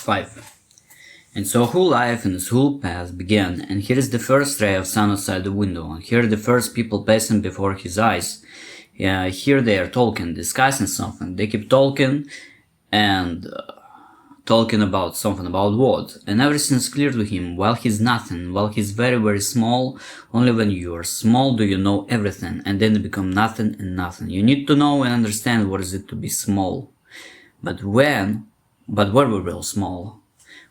5. And so a whole life and his whole path began, and here is the first ray of sun outside the window, and here the first people passing before his eyes. Here they are talking, discussing something. They keep talking and talking about something, about what? And everything's clear to him, while he's nothing, while he's very, very small. Only when you are small do you know everything, and then you become nothing and nothing. You need to know and understand what is it to be small. But were we real small?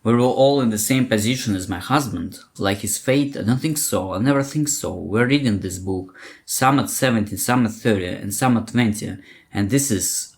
We were all in the same position as my husband, like his fate? I don't think so, I never think so. We're reading this book, some at 17, some at 30, and some at 20, and this is,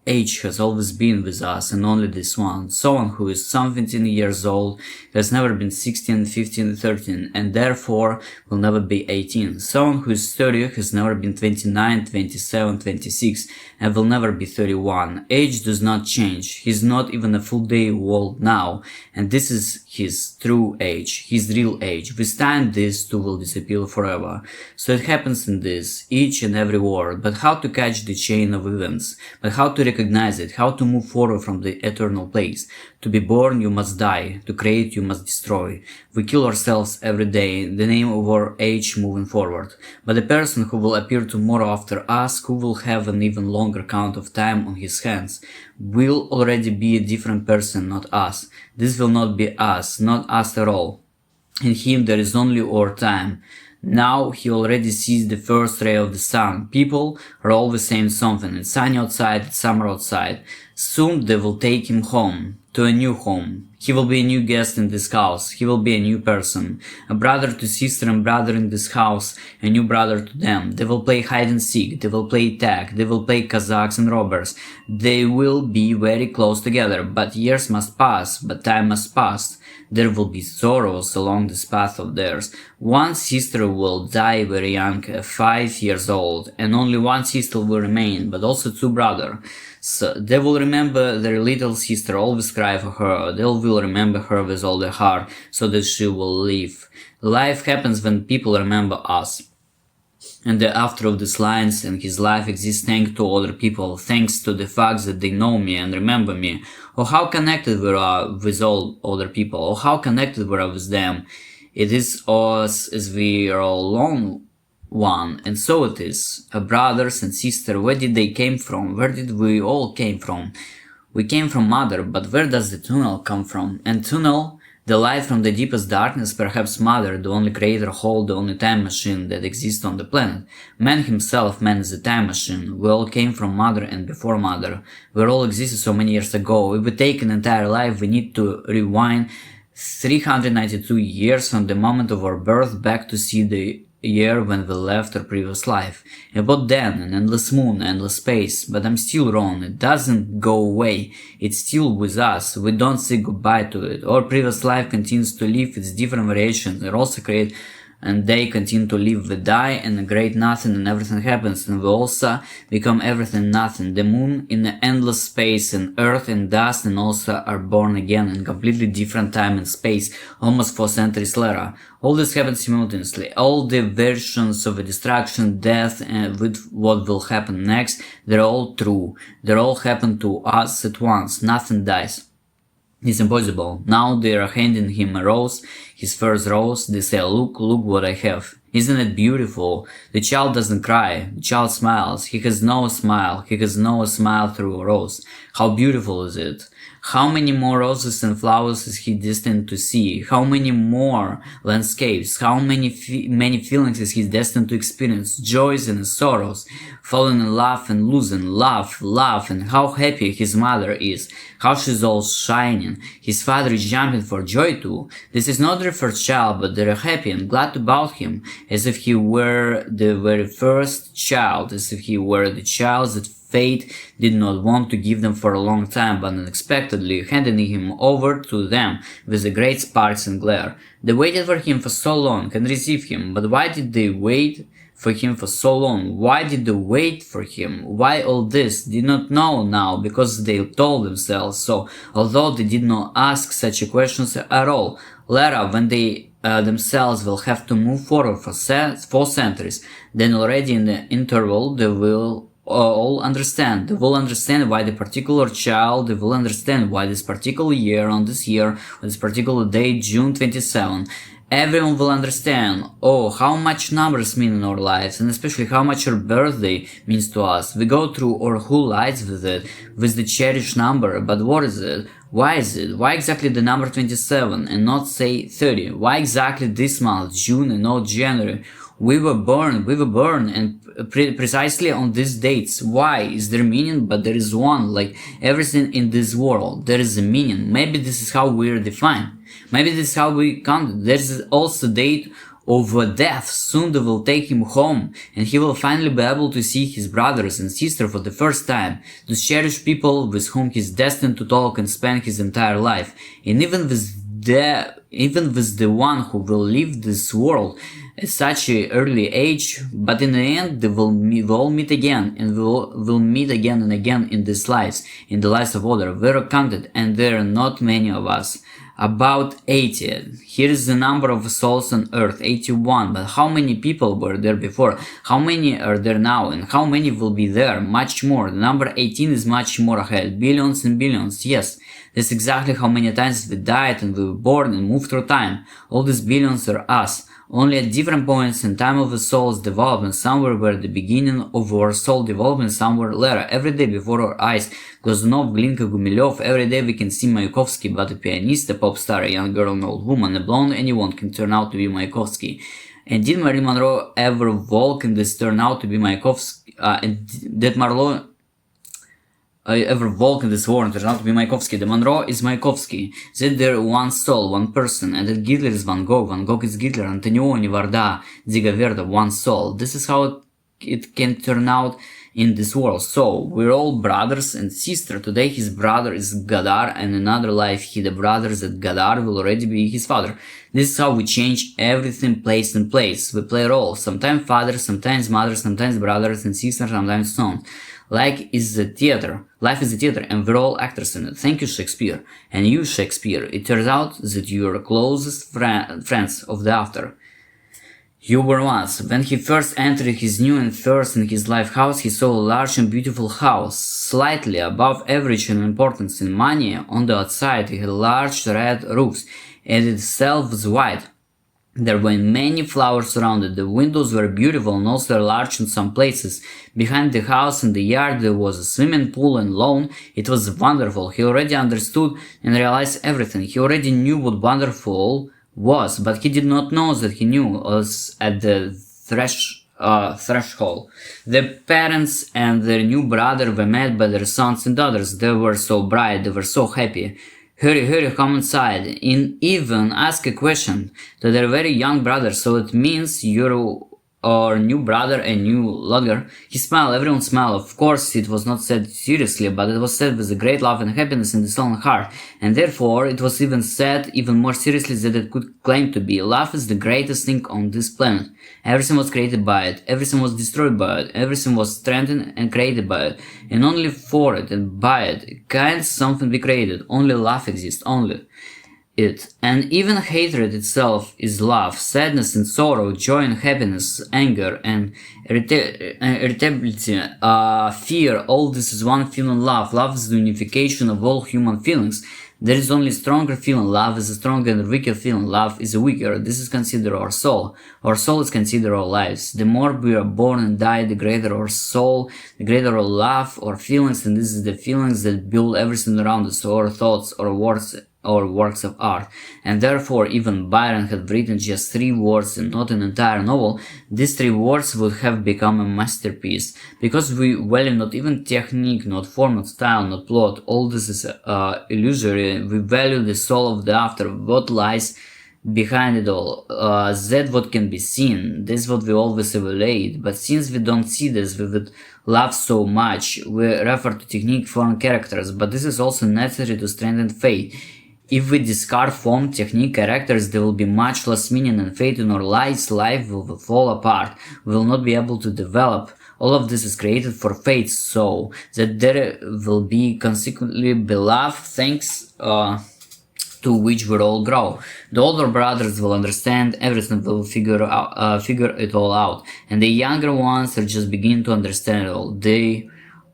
age has always been with us, and only this one. Someone who is 17 years old has never been 16, 15, 13, and therefore will never be 18. Someone who is 30 has never been 29, 27, 26, and will never be 31. Age does not change. He's not even a full day old now, and this is his true age, his real age. With time this too will disappear forever. So it happens in this, each and every word. But how to catch the chain of events? But how to recognize it? How to move forward from the eternal place? To be born you must die, to create you must destroy. We kill ourselves every day in the name of our age moving forward. But the person who will appear tomorrow after us, who will have an even longer count of time on his hands, will already be a different person, not us. This will not be us, not us at all. In him there is only our time. Now he already sees the first ray of the sun. People are always saying something. It's sunny outside, it's summer outside. Soon they will take him home, to a new home. He will be a new guest in this house. He will be a new person. A brother to sister and brother in this house, a new brother to them. They will play hide and seek. They will play tag. They will play Kazakhs and robbers. They will be very close together. But years must pass. But time must pass. There will be sorrows along this path of theirs. One sister will die very young, 5 years old, and only one sister will remain, but also two brothers. So they will remember their little sister, always cry for her. They will remember her with all their heart, so that she will live. Life happens when people remember us. And the after of these lines and his life exists thanks to other people, thanks to the fact that they know me and remember me, or how connected we are with all other people, or how connected we are with them. It is us as we are all one, and so it is. Brothers and sisters, where did they came from? Where did we all came from? We came from Mother, but where does the tunnel come from? And tunnel, the light from the deepest darkness, perhaps Mother, the only creator, whole, the only time machine that exists on the planet. Man himself, man is a time machine. We all came from Mother and before Mother. We all existed so many years ago. If we take an entire life, we need to rewind 392 years from the moment of our birth back to see the year when we left our previous life. About then, an endless moon, endless space, but I'm still wrong. It doesn't go away. It's still with us. We don't say goodbye to it. Our previous life continues to live its different variations. It also create and they continue to live. We die and a great nothing and everything happens, and we also become everything nothing. The moon in the endless space and earth and dust and also are born again in completely different time and space, almost 4 centuries later. All this happens simultaneously. All the versions of a destruction, death, and with what will happen next, they're all true. They all happen to us at once. Nothing dies. It's impossible. Now they are handing him a rose, his first rose. They say, look what I have. Isn't it beautiful? The child doesn't cry. The child smiles. He has no smile. He has no smile through a rose. How beautiful is it? How many more roses and flowers is he destined to see? How many more landscapes? How many feelings is he destined to experience? Joys and sorrows, falling in love and losing, love, and how happy his mother is, how she's all shining. His father is jumping for joy too. This is not their first child, but they're happy and glad about him, as if he were the very first child, as if he were the child that fate did not want to give them for a long time, but unexpectedly handing him over to them with the great sparks and glare. They waited for him for so long and received him, but why did they wait for him for so long? Why did they wait for him? Why all this? Did not know now, because they told themselves so, although they did not ask such questions at all. Later, when they themselves will have to move forward for 4 centuries, then already in the interval they will all understand. They will understand why the particular child, they will understand why this particular year, on this year, on this particular day, June 27. Everyone will understand, oh, how much numbers mean in our lives, and especially how much our birthday means to us. We go through our whole lives with it, with the cherished number, but what is it? Why is it? Why exactly the number 27 and not say 30? Why exactly this month, June, and not January? We were born and precisely on these dates. Why? Is there meaning? But there is one, like everything in this world, there is a meaning. Maybe this is how we are defined. Maybe this is how we count. There is also date of death. Soon they will take him home, and he will finally be able to see his brothers and sister for the first time, those cherished people with whom he is destined to talk and spend his entire life. And even with the one who will leave this world at such an early age, but in the end they will all meet again, and will meet again and again in these lives, in the lives of others. We are counted, and there are not many of us. About 80. Here is the number of souls on earth, 81. But how many people were there before? How many are there now? And how many will be there? Much more. The number 18 is much more ahead. Billions and billions. Yes, that's exactly how many times we died and we were born and moved through time. All these billions are us. Only at different points in time of the soul's development, somewhere were the beginning of our soul development, somewhere later. Every day before our eyes, Glazunov, Glinka, Gumilev, every day we can see Mayakovsky, but a pianist, a pop star, a young girl, an old woman, a blonde, anyone can turn out to be Mayakovsky. And did Marilyn Monroe ever walk in this turn out to be Mayakovsky? Did Marlowe ever walk in this world and turn out to be Mayakovsky? The Monroe is Mayakovsky. That there one soul, one person, and that Hitler is Van Gogh is Hitler, Antonioni, Varda, Dziga Verda, one soul. This is how it can turn out in this world. So, we're all brothers and sisters. Today his brother is Gadar, and in another life the brothers that Gadar will already be his father. This is how we change everything place in place. We play roles, sometimes father, sometimes mother, sometimes brothers and sisters, sometimes sons. Life is a theater, and we're all actors in it. Thank you, Shakespeare. And you, Shakespeare, it turns out that you're closest friends of the after. You were once. When he first entered his new and first in his life house, he saw a large and beautiful house, slightly above average in importance in money. On the outside, it had large red roofs, and itself was white. There were many flowers around it. The windows were beautiful and also large in some places. Behind the house in the yard there was a swimming pool and lawn. It was wonderful. He already understood and realized everything. He already knew what wonderful was, but he did not know that he knew was at the threshold. The parents and their new brother were met by their sons and daughters. They were so bright, they were so happy. Hurry, come inside, and even ask a question to their very young brother. So it means you're our new brother and new lodger. He smiled, everyone smiled. Of course, it was not said seriously, but it was said with a great love and happiness in the soul and heart. And therefore, it was even said even more seriously than it could claim to be. Love is the greatest thing on this planet. Everything was created by it. Everything was destroyed by it. Everything was strengthened and created by it. And only for it and by it can something be created. Only love exists. Only it. And even hatred itself is love. Sadness and sorrow, joy and happiness, anger and irritability, fear, all this is one feeling, love. Love is the unification of all human feelings. There is only stronger feeling. Love is a stronger and weaker feeling. Love is a weaker. This is considered our soul. Our soul is considered our lives. The more we are born and die, the greater our soul, the greater our love, our feelings, and this is the feelings that build everything around us, our thoughts, our words, or works of art. And therefore, even Byron had written just 3 words and not an entire novel. These 3 words would have become a masterpiece, because we value not even technique, not form, not style, not plot. All this is illusory. We value the soul of the after, what lies behind it all. That what can be seen. This is what we always evaluate. But since we don't see this, we would love so much. We refer to technique, form, characters, but this is also necessary to strengthen faith. If we discard form, technique, characters, there will be much less meaning and faith in our lives. Life will fall apart. We will not be able to develop. All of this is created for faith, so that there will be consequently beloved. Thanks to which we all grow. The older brothers will understand everything, will figure it all out, and the younger ones are just beginning to understand it all. They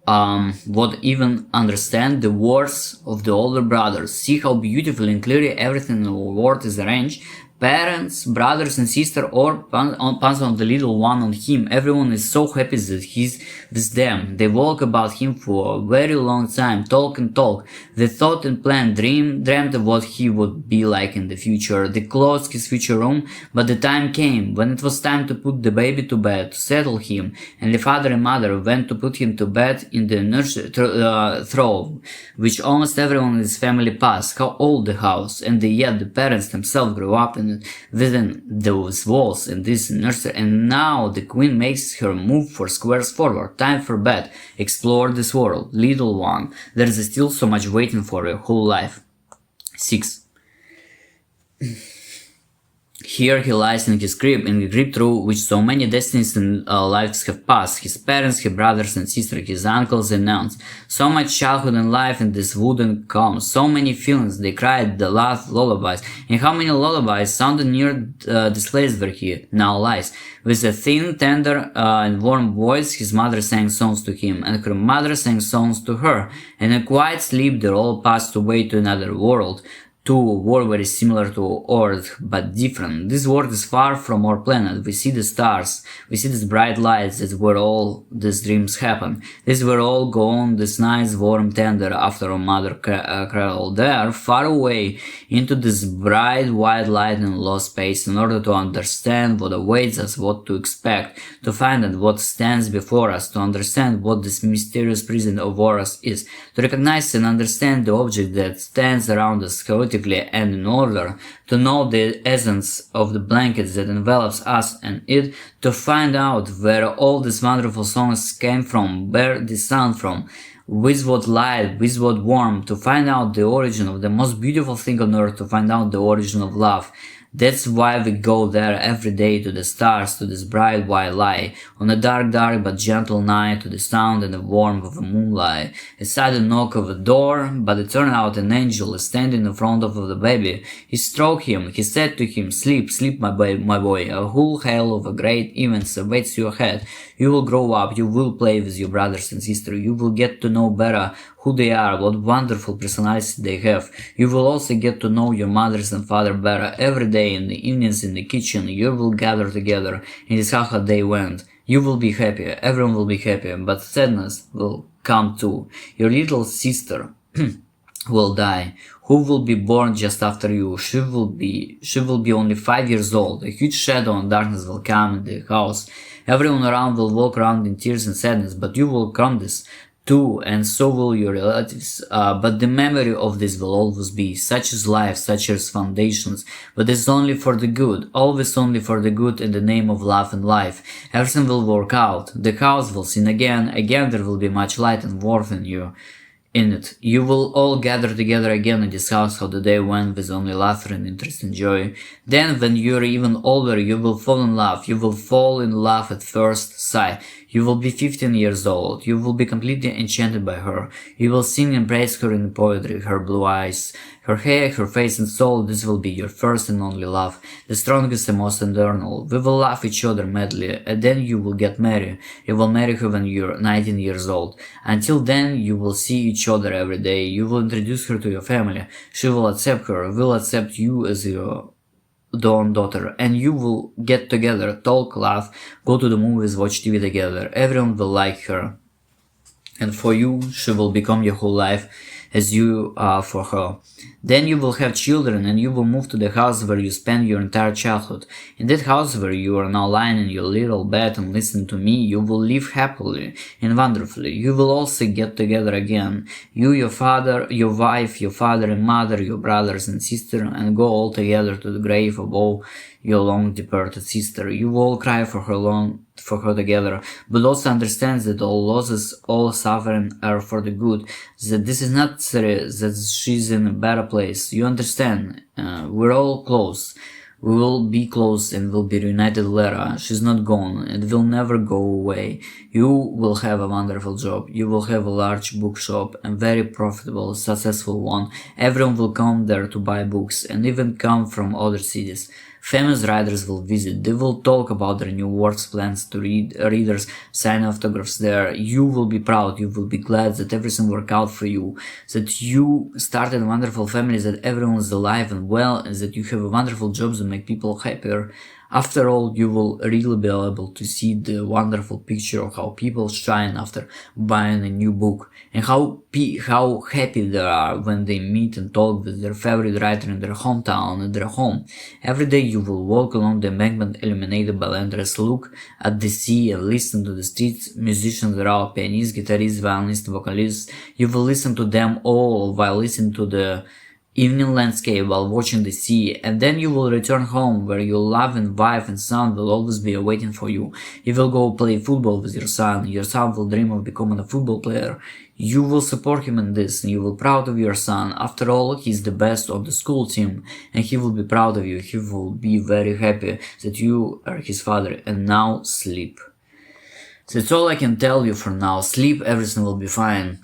would even understand the words of the older brothers. See how beautifully and clearly everything in the world is arranged. Parents, brothers and sister, or pass on the little one on him. Everyone is so happy that he's with them. They walk about him for a very long time, talk and talk. They thought and planned, dreamed of what he would be like in the future. They closed his future room, but the time came when it was time to put the baby to bed, to settle him, and the father and mother went to put him to bed in the nursery through which almost everyone in his family passed. How old the house, and yet the parents themselves grew up within those walls in this nursery, and now the queen makes her move 4 squares forward. Time for bed. Explore this world, little one. There is still so much waiting for your whole life. 6. Here he lies in his crib through which so many destinies and lives have passed. His parents, his brothers and sisters, his uncles and aunts. So much childhood and life in this wooden comb. So many feelings. They cried, they laughed, lullabies. And how many lullabies sounded near this place where he now lies. With a thin, tender and warm voice, his mother sang songs to him, and her mother sang songs to her. And in quiet sleep they all passed away to another world. To a world very similar to Earth, but different. This world is far from our planet. We see the stars, we see these bright lights. That's where all these dreams happen. This is where all go on this nice, warm, tender after our mother cradle. There, far away, into this bright, white light and lost space, in order to understand what awaits us, what to expect, to find out what stands before us, to understand what this mysterious prison over us is, to recognize and understand the object that stands around us chaotically and in order to know the essence of the blanket that envelops us and it, to find out where all these wonderful songs came from, where they sound from, with what light, with what warmth, to find out the origin of the most beautiful thing on earth, to find out the origin of love. That's why we go there every day, to the stars, to this bright white light, on a dark but gentle night, to the sound and the warmth of the moonlight. A sudden knock of a door, but it turned out an angel is standing in front of the baby. He stroked him, he said to him, "Sleep, sleep, my boy, a whole hail of a great events awaits you ahead. You will grow up, you will play with your brothers and sisters, you will get to know better who they are, what wonderful personality they have. You will also get to know your mothers and father better. Every day in the evenings in the kitchen, you will gather together, and this is how the day went. You will be happy, everyone will be happy, but sadness will come too. Your little sister will die, who will be born just after you. She will be only 5 years old. A huge shadow and darkness will come in the house. Everyone around will walk around in tears and sadness, but you will come this too, and so will your relatives, but the memory of this will always be. Such is life, such as foundations, but it's only for the good, always only for the good in the name of love and life. Everything will work out, the house will sing again there will be much light and warmth in it. You will all gather together again in this house, how the day went with only laughter and interest and joy. Then when you're even older, you will fall in love. You will fall in love at first sight. You will be 15 years old. You will be completely enchanted by her. You will sing and praise her in poetry, her blue eyes, her hair, her face and soul. This will be your first and only love, the strongest and most eternal. We will love each other madly, and then you will get married. You will marry her when you're 19 years old. Until then, you will see each other every day. You will introduce her to your family. She will accept her, will accept you as your own daughter, and you will get together, talk, laugh, go to the movies, watch TV together. Everyone will like her, and for you, she will become your whole life as you are for her. Then you will have children, and you will move to the house where you spent your entire childhood. In that house where you are now lying in your little bed and listen to me, you will live happily and wonderfully. You will also get together again. You, your father, your wife, your father and mother, your brothers and sister, and go all together to the grave of all your long departed sister. You will all cry for her together, but also understand that all losses, all suffering are for the good, that this is necessary, that she's in a better place. You understand, we're all close. We will be close and will be reunited later. She's not gone. It will never go away. You will have a wonderful job. You will have a large bookshop and very profitable, successful one. Everyone will come there to buy books and even come from other cities. Famous writers will visit. They will talk about their new works plans to readers, sign autographs there. You will be proud. You will be glad that everything worked out for you, that you started a wonderful family, that everyone is alive and well, and that you have a wonderful job that make people happier. After all, you will really be able to see the wonderful picture of how people shine after buying a new book, and how happy they are when they meet and talk with their favorite writer in their hometown and their home. Every day you will walk along the embankment illuminated by lanterns, look at the sea and listen to the street musicians around, pianists, guitarists, violinists, vocalists. You will listen to them all while listening to the evening landscape, while watching the sea, and then you will return home where your loving wife and son will always be waiting for you. You will go play football with your son will dream of becoming a football player. You will support him in this, and you will be proud of your son. After all, he's the best of the school team, and he will be proud of you. He will be very happy that you are his father. And now sleep. That's all I can tell you for now. Sleep, everything will be fine.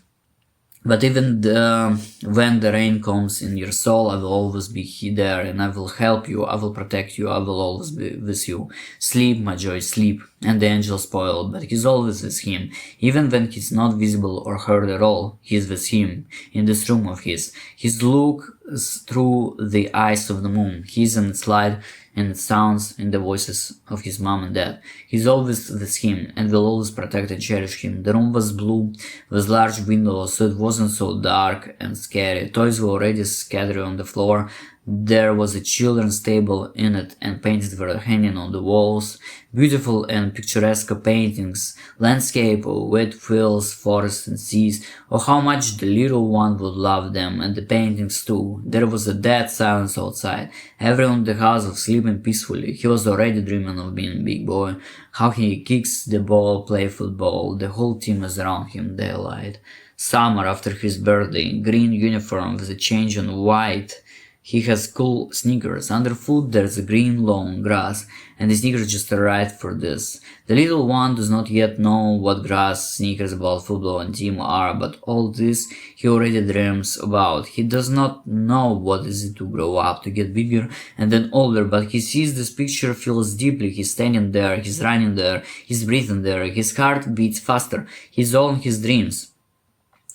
But even when the rain comes in your soul, I will always be there, and I will help you, I will protect you, I will always be with you. Sleep, my joy, sleep. And the angel spoiled, but he's always with him. Even when he's not visible or heard at all, he's with him, in this room of his. His look through the eyes of the moon. He's in its light, and it sounds in the voices of his mom and dad. He's always with him, and will always protect and cherish him. The room was blue, with large windows, so it wasn't so dark and scary. Toys were already scattered on the floor. There was a children's table in it, and paintings were hanging on the walls. Beautiful and picturesque paintings, landscape, wet fields, forests and seas. Oh, how much the little one would love them, and the paintings too. There was a dead silence outside. Everyone in the house was sleeping peacefully. He was already dreaming of being a big boy. How he kicks the ball, play football. The whole team is around him, daylight. Summer after his birthday, green uniform with a change on white. He has cool sneakers. Underfoot there's a green long grass, and the sneakers just are right for this. The little one does not yet know what grass, sneakers about football and team are, but all this he already dreams about. He does not know what is it to grow up, to get bigger and then older, but he sees this picture, feels deeply. He's standing there, he's running there, he's breathing there, his heart beats faster. He's all in his dreams.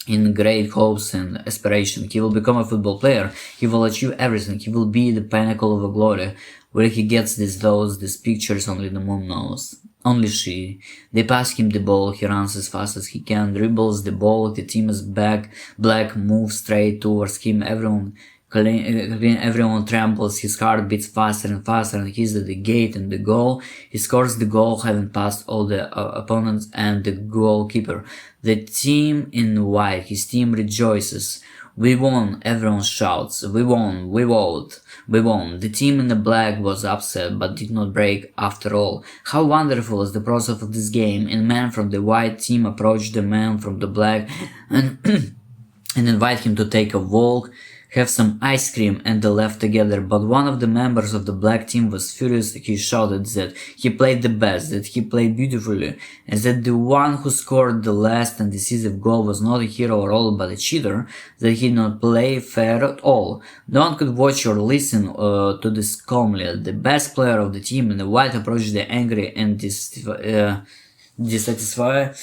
In great hopes and aspiration, he will become a football player. He will achieve everything. He will be the pinnacle of a glory. Where he gets these pictures, only the moon knows. Only she. They pass him the ball. He runs as fast as he can, dribbles the ball. The team is back. Black moves straight towards him. Everyone trembles, his heart beats faster and faster, and he's at the gate and the goal. He scores the goal, having passed all the opponents and the goalkeeper. The team in white, his team rejoices. We won, everyone shouts. We won, we vote. We won. The team in the black was upset, but did not break after all. How wonderful is the process of this game. And man from the white team approached the man from the black and invite him to take a walk, have some ice cream, and they left together. But one of the members of the black team was furious. He shouted that he played the best, that he played beautifully, and that the one who scored the last and decisive goal was not a hero at all but a cheater, that he did not play fair at all. No one could watch or listen to this calmly. The best player of the team in the white approached the angry and dissatisfied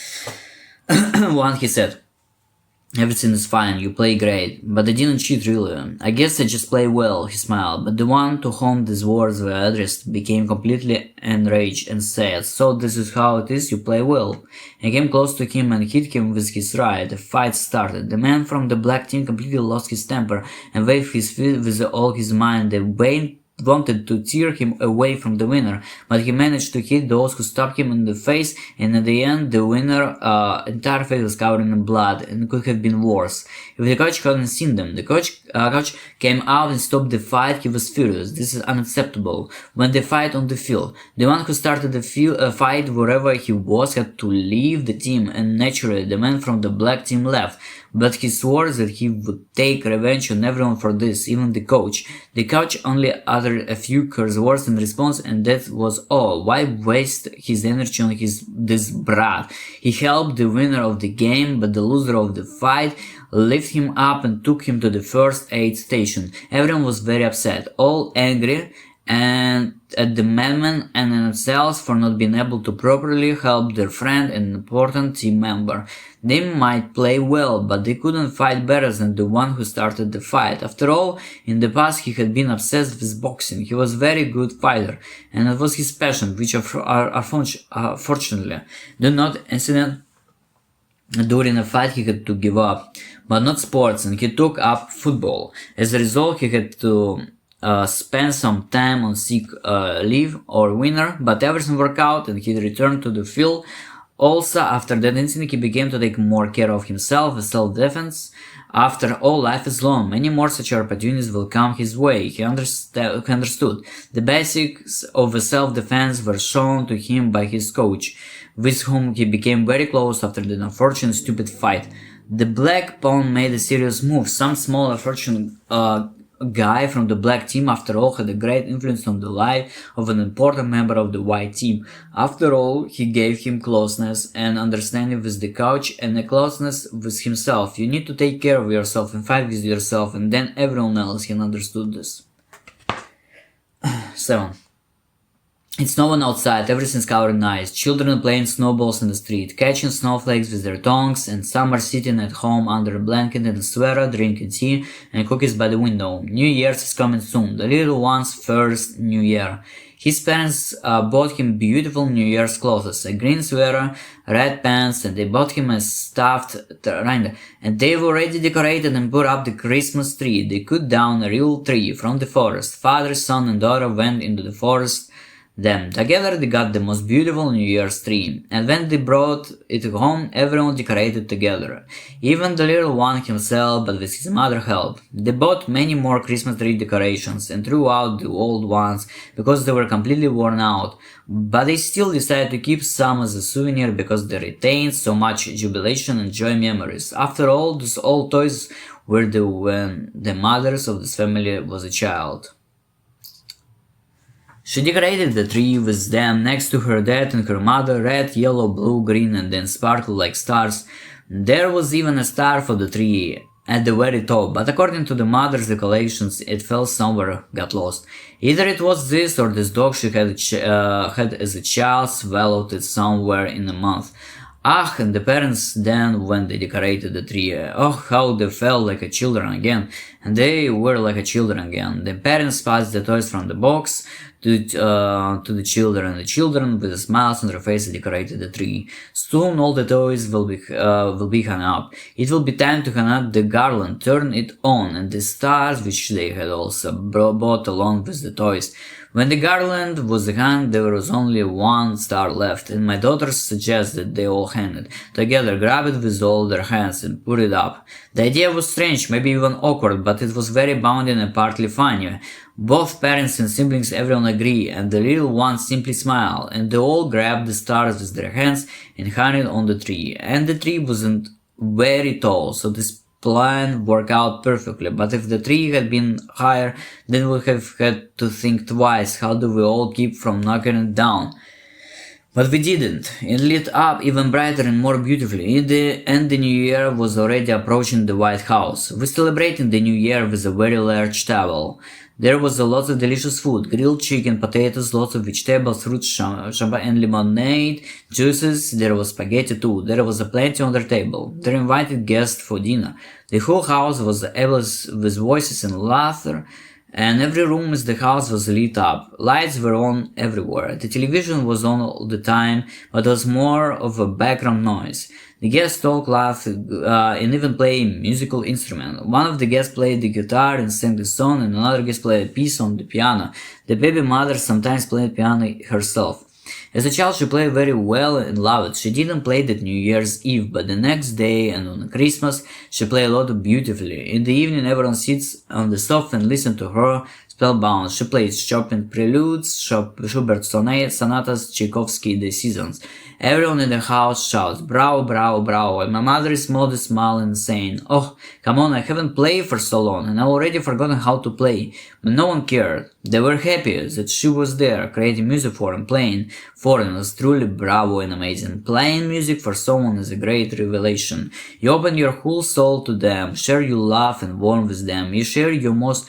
one. He said, "Everything is fine, you play great, but I didn't cheat really. I guess I just play well," he smiled. But the one to whom these words were addressed became completely enraged and said, "So this is how it is, you play well." And came close to him and hit him with his right. The fight started. The man from the black team completely lost his temper and waved his feet with all his mind. The wanted to tear him away from the winner, but he managed to hit those who stopped him in the face, and at the end the winner entire face was covered in blood, and could have been worse if the coach hadn't seen them. The coach came out and stopped the fight. He was furious. This is unacceptable. When they fight on the field, the one who started the fight wherever he was had to leave the team, and naturally the man from the black team left. But he swore that he would take revenge on everyone for this, even the coach. The coach only uttered uttered a few curse words in response, and that was all. Why waste his energy on this brat? He helped the winner of the game, but the loser of the fight lifted him up and took him to the first aid station. Everyone was very upset, all angry and at the madman and themselves for not being able to properly help their friend and important team member. They might play well, but they couldn't fight better than the one who started the fight. After all, in the past he had been obsessed with boxing. He was a very good fighter, and it was his passion, which unfortunately did not incident during a fight he had to give up, but not sports, and he took up football. As a result, he had to spend some time on sick leave or winter, but everything worked out and he returned to the field. Also, after that incident, he began to take more care of himself with self-defense. After all, life is long. Many more such opportunities will come his way. He understood. The basics of self-defense were shown to him by his coach, with whom he became very close after the unfortunate stupid fight. The black pawn made a serious move. Some small unfortunate guy from the black team, after all, had a great influence on the life of an important member of the white team. After all, he gave him closeness and understanding with the coach and a closeness with himself. You need to take care of yourself and fight with yourself, and then everyone else can understood this. 7. It's no one outside, everything's covered in ice. Children playing snowballs in the street, catching snowflakes with their tongues, and some are sitting at home under a blanket and a sweater, drinking tea and cookies by the window. New Year's is coming soon, the little one's first New Year. His parents bought him beautiful New Year's clothes, a green sweater, red pants, and they bought him a stuffed reindeer. And they've already decorated and put up the Christmas tree. They cut down a real tree from the forest. Father, son, and daughter went into the forest. Then, together they got the most beautiful New Year's tree, and when they brought it home, everyone decorated together. Even the little one himself, but with his mother's help. They bought many more Christmas tree decorations and threw out the old ones because they were completely worn out. But they still decided to keep some as a souvenir because they retained so much jubilation and joy memories. After all, those old toys were when the mothers of this family was a child. She decorated the tree with them next to her dad and her mother, red, yellow, blue, green, and then sparkled like stars. There was even a star for the tree at the very top, but according to the mother's recollections, it fell somewhere, got lost. Either it was this or this dog she had as a child swallowed it somewhere in a month. Ah, and the parents then, when they decorated the tree, oh, how they felt like a children again, and they were like a children again. The parents passed the toys from the box to the children, and the children, with smiles on their faces, decorated the tree. Soon all the toys will be hung up. It will be time to hang up the garland, turn it on, and the stars, which they had also bought along with the toys. When the garland was hung, there was only one star left, and my daughters suggested they all hang it together, grab it with all their hands, and put it up. The idea was strange, maybe even awkward, but it was very bounding and partly funny. Both parents and siblings, everyone agree, and the little one simply smiled, and they all grabbed the stars with their hands and hung it on the tree. And the tree wasn't very tall, so this plan worked out perfectly, but if the tree had been higher, then we would have had to think twice, how do we all keep from knocking it down? But we didn't. It lit up even brighter and more beautifully, and the New Year was already approaching the White House. We celebrated the New Year with a very large table. There was a lot of delicious food, grilled chicken, potatoes, lots of vegetables, fruits, champagne and lemonade, juices. There was spaghetti too. There was plenty on their table. They invited guests for dinner. The whole house was ablaze with voices and laughter, and every room in the house was lit up. Lights were on everywhere. The television was on all the time, but it was more of a background noise. The guests talked, laughed, and even played a musical instrument. One of the guests played the guitar and sang the song, and another guest played a piece on the piano. The baby mother sometimes played piano herself. As a child, she played very well and loved it. She didn't play that New Year's Eve, but the next day and on Christmas, she played a lot beautifully. In the evening, everyone sits on the sofa and listens to her spellbound. She plays Chopin preludes, Schubert sonatas, Tchaikovsky the seasons. Everyone in the house shouts, "Bravo, bravo, bravo," and my mother is modest, smiling and saying, "Oh, come on, I haven't played for so long, and I've already forgotten how to play." But no one cared. They were happy that she was there, creating music for them, playing for them was truly bravo and amazing. Playing music for someone is a great revelation. You open your whole soul to them, share your love and warmth with them, you share your most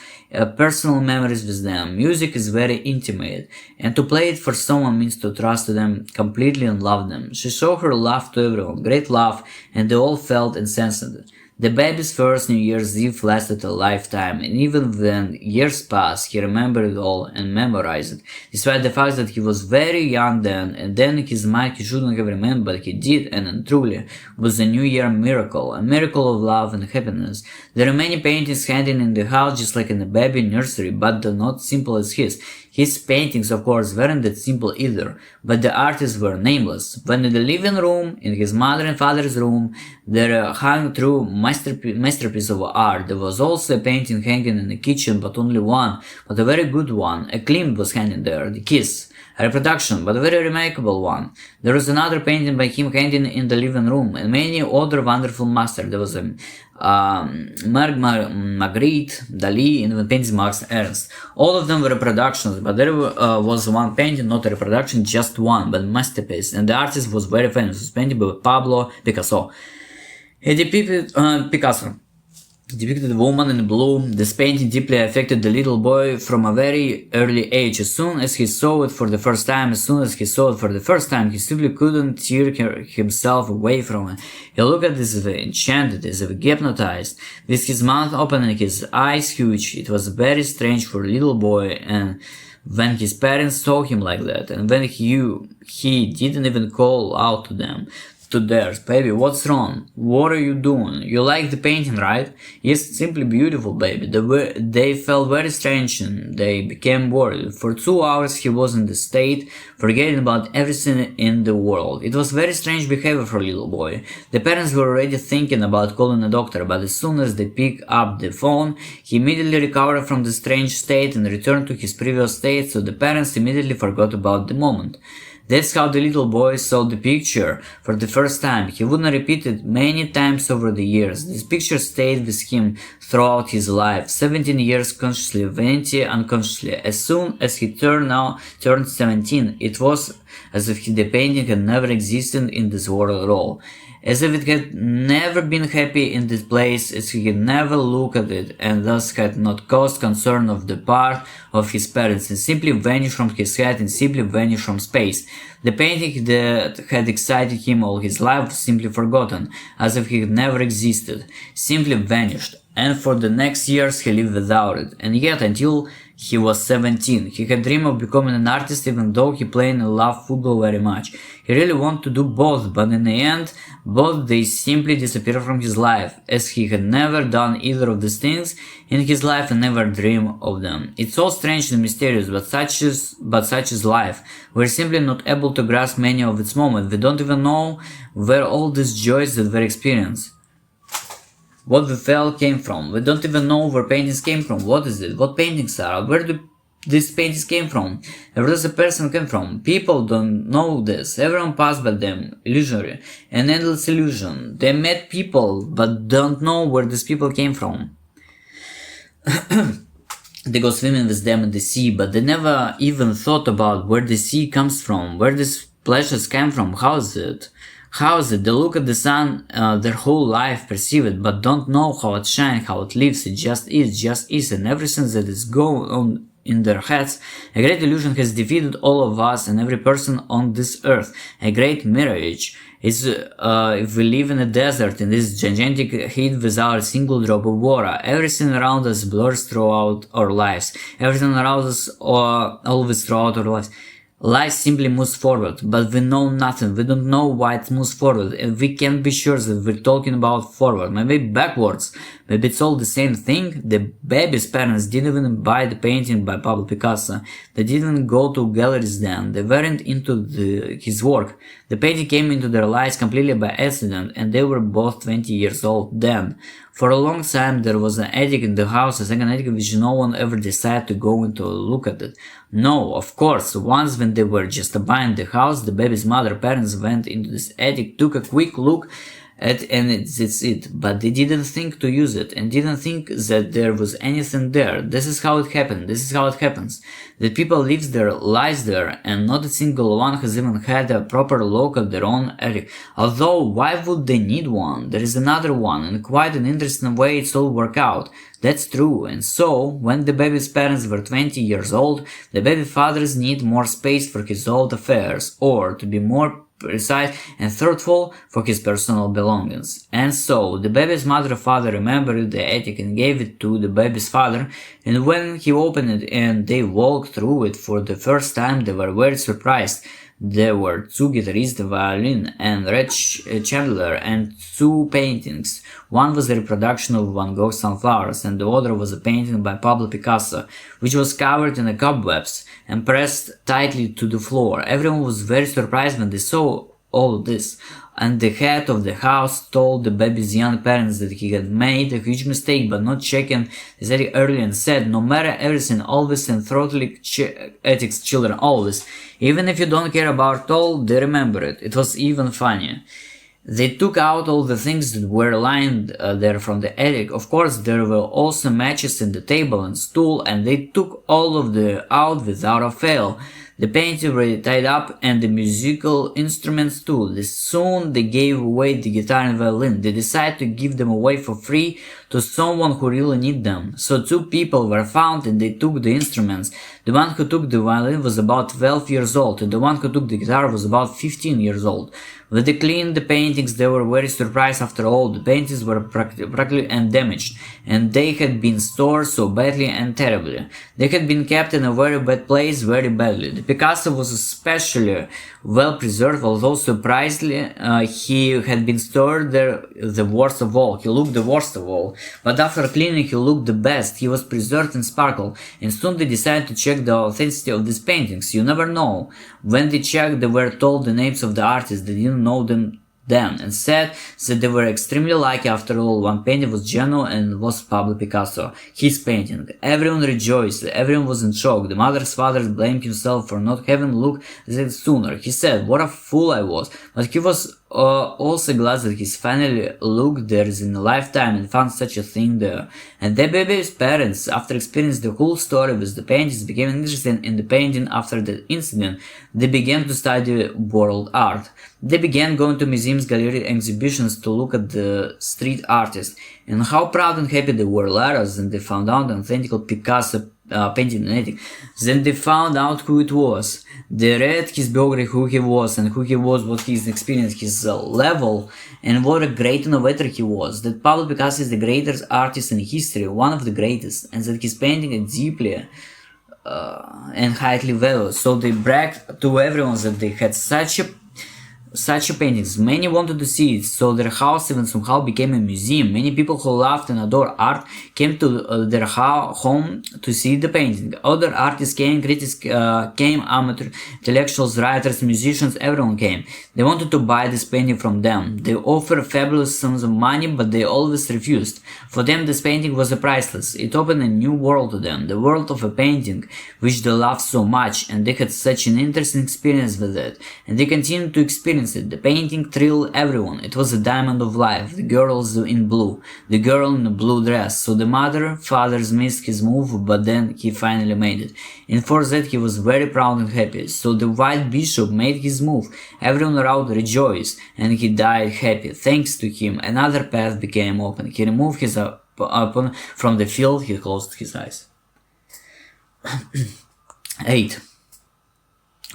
personal memories with them. Music is very intimate, and to play it for someone means to trust them completely and love them. She showed her love to everyone, great love, and they all felt and sensed it. The baby's first New Year's Eve lasted a lifetime, and even when years passed, he remembered it all and memorized it, despite the fact that he was very young then, and then in his mind he shouldn't have remembered, but he did, and truly was a New Year miracle, a miracle of love and happiness. There are many paintings hanging in the house just like in a baby nursery, but they're not simple as his. His paintings, of course, weren't that simple either, but the artists were nameless. When in the living room, in his mother and father's room, there hung true masterpiece of art. There was also a painting hanging in the kitchen, but only one, but a very good one. A glimpse was hanging there, the kiss. A reproduction, but a very remarkable one. There was another painting by him hanging in the living room, and many other wonderful masters. There was a Magritte, Dali, and even paintings Max Ernst. All of them were reproductions, but there was one painting, not a reproduction, just one, but masterpiece, and the artist was very famous. It was painted by Pablo Picasso. He depicted a woman in blue. This painting deeply affected the little boy from a very early age. As soon as he saw it for the first time, he simply couldn't tear himself away from it. He looked at this as if enchanted, as if hypnotized, with his mouth open and his eyes huge. It was very strange for a little boy, and when his parents saw him like that, and when he didn't even call out to them, to theirs, "Baby, what's wrong? What are you doing? You like the painting, right?" "Yes, it's simply beautiful, baby." They felt very strange and they became worried. For 2 hours he was in the state, forgetting about everything in the world. It was very strange behavior for a little boy. The parents were already thinking about calling a doctor, but as soon as they picked up the phone, he immediately recovered from the strange state and returned to his previous state, so the parents immediately forgot about the moment. That's how the little boy saw the picture for the first time. He wouldn't repeat it many times over the years. This picture stayed with him throughout his life, 17 years consciously, 20 unconsciously. As soon as he turned 17, it was as if the painting had never existed in this world at all. As if it had never been happy in this place, as he had never looked at it, and thus had not caused concern of the part of his parents, and simply vanished from his head and simply vanished from space. The painting that had excited him all his life was simply forgotten, as if he had never existed, simply vanished, and for the next years he lived without it, and yet until he was 17. He had dreamed of becoming an artist even though he played and loved football very much. He really wanted to do both, but in the end, both they simply disappeared from his life, as he had never done either of these things in his life and never dreamed of them. It's so strange and mysterious, but such is life. We're simply not able to grasp many of its moments. We don't even know where all these joys that we experience, what we felt, came from. We don't even know where paintings came from. What is it? What paintings are? Where do these paintings came from? Where does a person come from? People don't know this. Everyone passed by them. Illusory. An endless illusion. They met people, but don't know where these people came from. They go swimming with them in the sea, but they never even thought about where the sea comes from, where these pleasures came from. How is it? They look at the sun their whole life, perceive it, but don't know how it shines, how it lives. It just is, and everything that is going on in their heads. A great illusion has defeated all of us and every person on this earth. A great mirage is if we live in a desert in this gigantic heat without a single drop of water. Everything around us blurs throughout our lives. Everything around us always throughout our lives. Life simply moves forward, but we know nothing. We don't know why it moves forward, and we can't be sure that we're talking about forward. Maybe backwards. Maybe it's all the same thing. The baby's parents didn't even buy the painting by Pablo Picasso. They didn't go to galleries then. They weren't into his work. The painting came into their lives completely by accident, and they were both 20 years old then. For a long time there was an attic in the house, a second attic which no one ever decided to go in to look at it. No, of course. Once when they were just buying the house, the baby's mother parents went into this attic, took a quick look at and that's it. But they didn't think to use it and didn't think that there was anything there. This is how it happened. This is how it happens. That people lives their lives there and not a single one has even had a proper look at their own attic. Although why would they need one? There is another one and quite an interesting way it's all work out. That's true. And so, when the baby's parents were 20 years old, the baby fathers need more space for his old affairs, or to be more precise and thoughtful, for his personal belongings. And so, the baby's mother and father remembered the attic and gave it to the baby's father, and when he opened it and they walked through it for the first time, they were very surprised. There were two guitarists, a violin, and red chandelier, and two paintings. One was a reproduction of Van Gogh's Sunflowers, and the other was a painting by Pablo Picasso, which was covered in cobwebs and pressed tightly to the floor. Everyone was very surprised when they saw all this, and the head of the house told the baby's young parents that he had made a huge mistake by not checking his attic early and said, no matter everything, always and thoroughly ethics children, always. Even if you don't care about all, they remember it. It was even funny. They took out all the things that were lying there from the attic. Of course, there were also matches in the table and stool, and they took all of the out without a fail. The paintings were tied up and the musical instruments too. Soon they gave away the guitar and violin. They decided to give them away for free to someone who really needed them. So two people were found and they took the instruments. The one who took the violin was about 12 years old and the one who took the guitar was about 15 years old. When they cleaned the paintings, they were very surprised after all. The paintings were practically undamaged, and they had been stored so badly and terribly. They had been kept in a very bad place very badly. The Picasso was especially well preserved, although surprisingly he had been stored there the worst of all. He looked the worst of all. But after cleaning he looked the best. He was preserved and sparkled, and soon they decided to check the authenticity of these paintings. You never know. When they checked, they were told the names of the artists. They didn't know them then, and said that they were extremely lucky. After all, one painting was genuine and was Pablo Picasso, his painting. Everyone rejoiced, everyone was in shock. The mother's father blamed himself for not having looked at it sooner. He said, what a fool I was, but he was also glad that he finally looked there in a lifetime and found such a thing there. And the baby's parents, after experiencing the whole story with the paintings, became interested in the painting after the incident. They began to study world art. They began going to museums, gallery exhibitions to look at the street artists, and how proud and happy they were later when they found out an authentic Picasso painting in attic. Then they found out who it was. They read his biography, who he was, what his experience, his level, and what a great innovator he was. That Pablo Picasso is the greatest artist in history, one of the greatest, and that his painting is deeply and highly valued. So they bragged to everyone that they had such paintings. Many wanted to see it, so their house even somehow became a museum. Many people who loved and adored art came to their home to see the painting. Other artists came, critics came, amateur intellectuals, writers, musicians, everyone came. They wanted to buy this painting from them. They offered fabulous sums of money, but they always refused. For them, this painting was priceless. It opened a new world to them, the world of a painting, which they loved so much, and they had such an interesting experience with it. And they continued to experience it. The painting thrilled everyone. It was a diamond of life. The girls in blue. The girl in a blue dress. So the father missed his move, but then he finally made it. And for that he was very proud and happy. So the white bishop made his move. Everyone around rejoiced, and he died happy. Thanks to him, another path became open. He removed his opponent from the field. He closed his eyes. 8.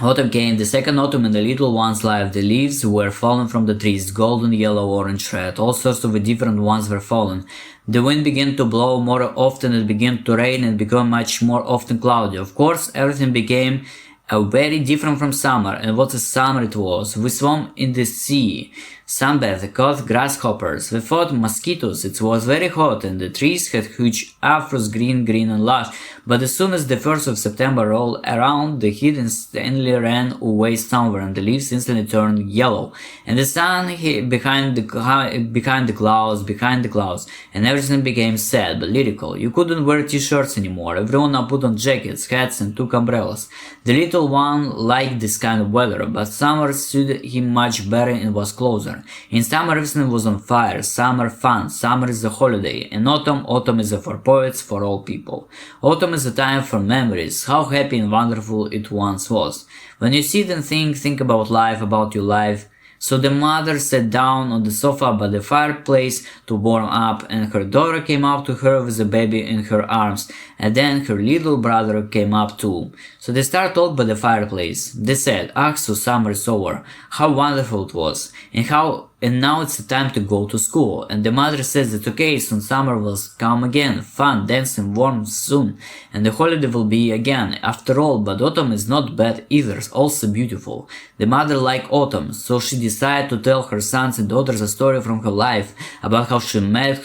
Autumn came, the second autumn in the little one's life. The leaves were fallen from the trees, golden, yellow, orange, red. All sorts of different ones were fallen. The wind began to blow more often, it began to rain and became much more often cloudy. Of course, everything became very different from summer, and what a summer it was. We swam in the sea. Sunbathe caught grasshoppers. We fought mosquitoes. It was very hot, and the trees had huge afros, green and lush. But as soon as the 1st of September rolled around, the heat instantly ran away somewhere, and the leaves instantly turned yellow. And the sun behind the clouds, and everything became sad but lyrical. You couldn't wear t-shirts anymore. Everyone put on jackets, hats, and took umbrellas. The little one liked this kind of weather, but summer suited him much better and was closer. In summer everything was on fire, summer fun, summer is a holiday, and autumn is for poets, for all people. Autumn is a time for memories, how happy and wonderful it once was. When you sit and think about life, about your life. So the mother sat down on the sofa by the fireplace to warm up, and her daughter came up to her with the baby in her arms, and then her little brother came up too. So they started talking by the fireplace. They said, "Ah, so summer is over. How wonderful it was, and now it's the time to go to school." And the mother says that okay, soon summer will come again, fun, dancing, warm soon, and the holiday will be again. After all, but autumn is not bad either, also beautiful. The mother liked autumn, so she decided to tell her sons and daughters a story from her life about how she met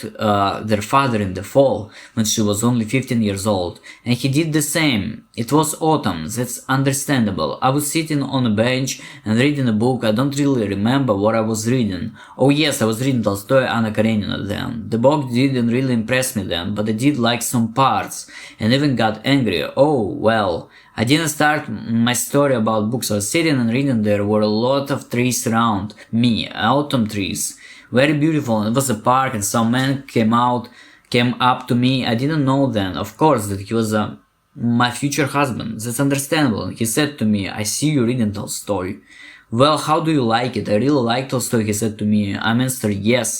their father in the fall when she was only 15 years old, and he did the same. It was autumn, that's understandable. I was sitting on a bench and reading a book. I don't really remember what I was reading. Oh yes, I was reading Tolstoy, Anna Karenina then. The book didn't really impress me then, but I did like some parts, and even got angry. Oh well, I didn't start my story about books. I was sitting and reading. There were a lot of trees around me, autumn trees. Very beautiful. It was a park, and some man came up to me. I didn't know then, of course, that he was my future husband. That's understandable. And he said to me, "I see you reading Tolstoy. Well, how do you like it?" "I really like Tolstoy," he said to me. I answered, "Yes.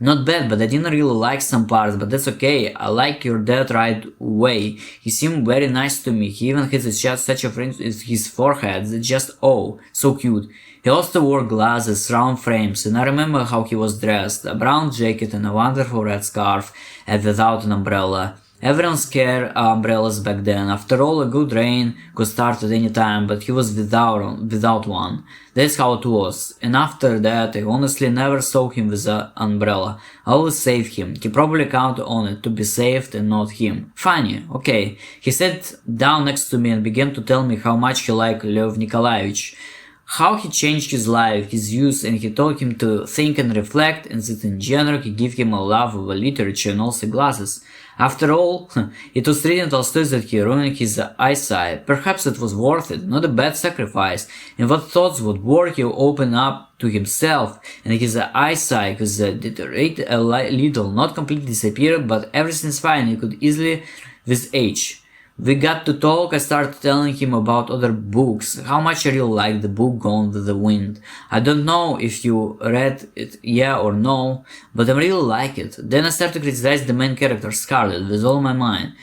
Not bad, but I didn't really like some parts, but that's okay. I like your dad right away. He seemed very nice to me. He even has just such a friend with his forehead. That's just, oh, so cute." He also wore glasses, round frames, and I remember how he was dressed. A brown jacket and a wonderful red scarf, and without an umbrella. Everyone scared umbrellas back then. After all, a good rain could start at any time, but he was without one. That's how it was. And after that, I honestly never saw him with an umbrella. I always saved him. He probably counted on it to be saved and not him. Funny, okay. He sat down next to me and began to tell me how much he liked Lev Nikolaevich. How he changed his life, his views, and he taught him to think and reflect, and that in general he gave him a love of literature and also glasses. After all, it was reading Tolstoy that he ruined his eyesight. Perhaps it was worth it, not a bad sacrifice. And what thoughts would work he opened up to himself, and his eyesight was deteriorated a little, not completely disappeared, but everything's fine. He could easily with age. We got to talk. I started telling him about other books, how much I really liked the book Gone with the Wind. I don't know if you read it, yeah or no, but I really like it. Then I started to criticize the main character, Scarlett, with all my mind.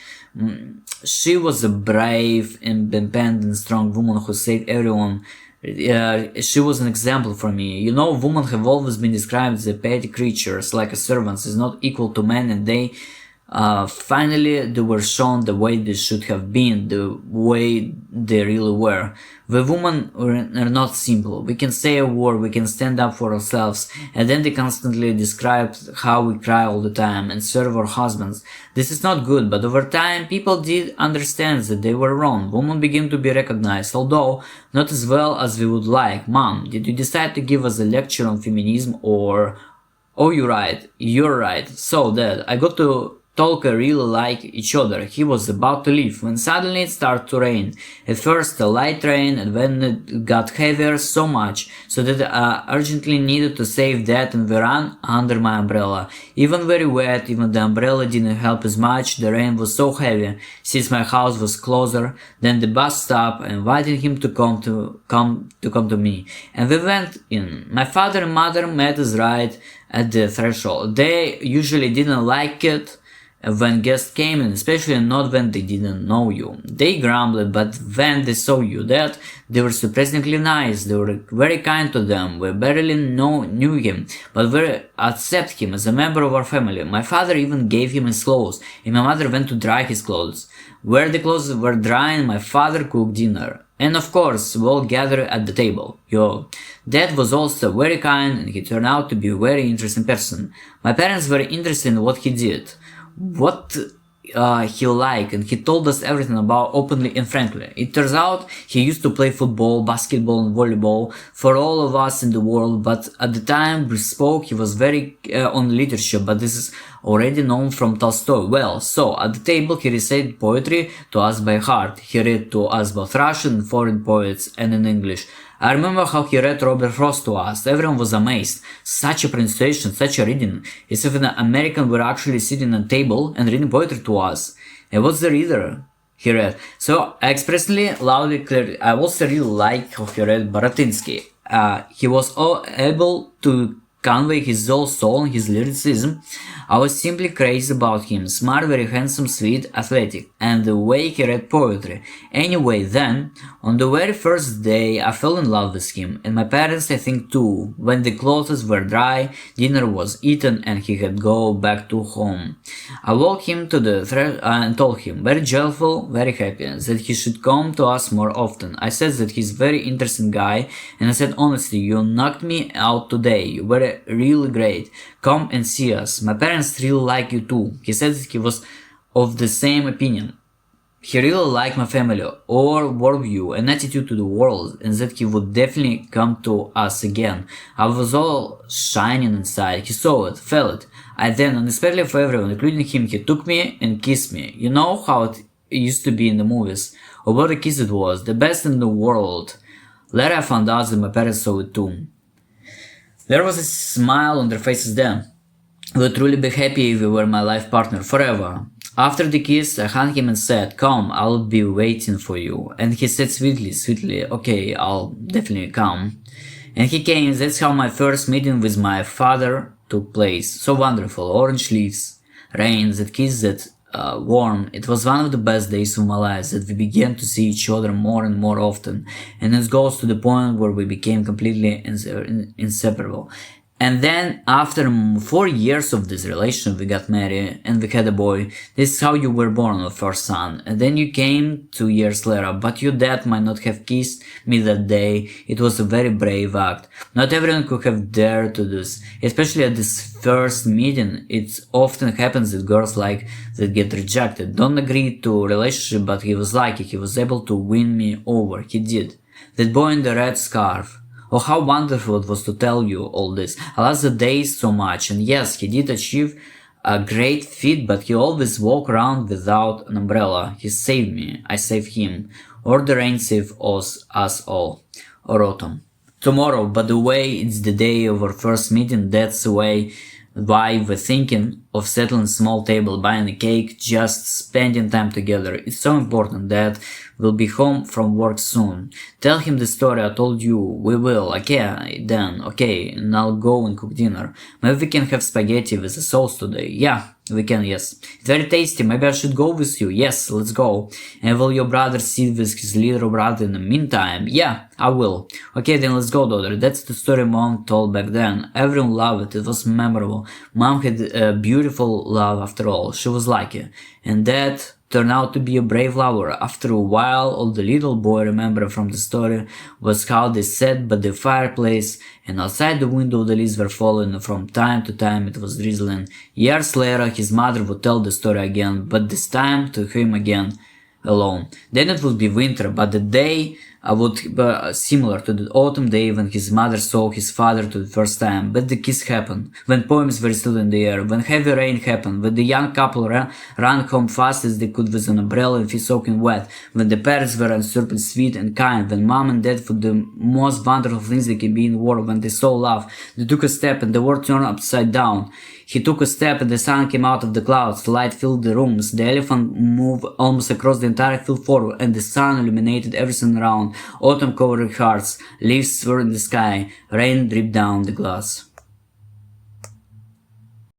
She was a brave, independent, strong woman who saved everyone. She was an example for me. You know, women have always been described as petty creatures, like a servants, is not equal to men, and finally they were shown the way they should have been, the way they really were. The women are not simple. We can say a word, we can stand up for ourselves, and then they constantly describe how we cry all the time and serve our husbands. This is not good, but over time people did understand that they were wrong. Women begin to be recognized, although not as well as we would like. Mom, did you decide to give us a lecture on feminism or... Oh, you're right. So Dad, I got to talk really like each other. He was about to leave when suddenly it started to rain. At first a light rain, and then it got heavier so much so that I urgently needed to save Dad, and we ran under my umbrella. Even very wet, even the umbrella didn't help as much. The rain was so heavy. Since my house was closer than the bus stop, I invited him to come to me, and we went in. My father and mother met us right at the threshold. They usually didn't like it when guests came in, especially not when they didn't know you. They grumbled, but when they saw you, that they were surprisingly nice. They were very kind to them. We barely knew him, but we accept him as a member of our family. My father even gave him his clothes, and my mother went to dry his clothes. Where the clothes were drying, my father cooked dinner. And of course, we all gathered at the table. Your dad was also very kind and he turned out to be a very interesting person. My parents were interested in what he did, what he liked, and he told us everything about openly and frankly. It turns out he used to play football, basketball and volleyball for all of us in the world, but at the time we spoke he was very on literature, but this is already known from Tolstoy. Well, so at the table he recited poetry to us by heart. He read to us both Russian and foreign poets and in English. I remember how he read Robert Frost to us. Everyone was amazed. Such a pronunciation, such a reading. As if an American were actually sitting at a table and reading poetry to us. And what's the reader? He read. So expressly, loudly, clearly. I also really like how he read Baratynsky. He was able to convey his whole soul and his lyricism. I was simply crazy about him. Smart, very handsome, sweet, athletic. And the way he read poetry. Anyway, then, on the very first day, I fell in love with him. And my parents, I think, too. When the clothes were dry, dinner was eaten, and he had go back to home. I walked him to the and told him, very joyful, very happy, that he should come to us more often. I said that he's a very interesting guy, and I said honestly, you knocked me out today. You were really great. Come and see us. My parents really like you too. He said that he was of the same opinion. He really liked my family, our worldview and attitude to the world, and that he would definitely come to us again. I was all shining inside. He saw it, felt it. I then, unexpectedly for everyone, including him, he took me and kissed me. You know how it used to be in the movies. Or what a kiss it was. The best in the world. Later I found out that my parents saw it too. There was a smile on their faces then. I would truly be happy if you were my life partner forever. After the kiss, I hugged him and said, come, I'll be waiting for you. And he said sweetly, okay, I'll definitely come. And he came. That's how my first meeting with my father took place. So wonderful. Orange leaves, rain, that kiss, that warm. It was one of the best days of my life that we began to see each other more and more often. And it goes to the point where we became completely inseparable. And then after 4 years of this relation, we got married and we had a boy. This is how you were born, our first son. And then you came 2 years later, but your dad might not have kissed me that day. It was a very brave act. Not everyone could have dared to do this, especially at this first meeting. It often happens that girls like that get rejected, don't agree to a relationship, but he was lucky. He was able to win me over. He did. That boy in the red scarf. Oh, how wonderful it was to tell you all this. I lost the days so much, and yes, he did achieve a great feat, but he always walked around without an umbrella. He saved me, I saved him, or the rain saved us all. Or autumn. Tomorrow, by the way, it's the day of our first meeting. That's the way why we're thinking of settling a small table, buying a cake, just spending time together. It's so important that we'll be home from work soon. Tell him the story I told you. We will. Okay, then. Okay, and I'll go and cook dinner. Maybe we can have spaghetti with a sauce today. Yeah, we can, yes. It's very tasty. Maybe I should go with you. Yes, let's go. And will your brother sit with his little brother in the meantime? Yeah, I will. Okay, then let's go, daughter. That's the story Mom told back then. Everyone loved it. It was memorable. Mom had a beautiful love after all. She was lucky. And Dad turned out to be a brave lover. After a while, all the little boy remembered from the story was how they sat by the fireplace, and outside the window the leaves were falling, and from time to time it was drizzling. Years later, his mother would tell the story again, but this time to him again alone. Then it would be winter, but the day would be similar to the autumn day when his mother saw his father to the first time. But the kiss happened, when poems were still in the air, when heavy rain happened, when the young couple ran home fast as they could with an umbrella and feet soaking wet, when the parents were usurped sweet and kind, when Mom and Dad did the most wonderful things that can be in the world, when they saw love. They took a step and the world turned upside down. He took a step and the sun came out of the clouds, the light filled the rooms, the elephant moved almost across the entire field forward, and the sun illuminated everything around. Autumn covered hearts, leaves were in the sky, rain dripped down the glass.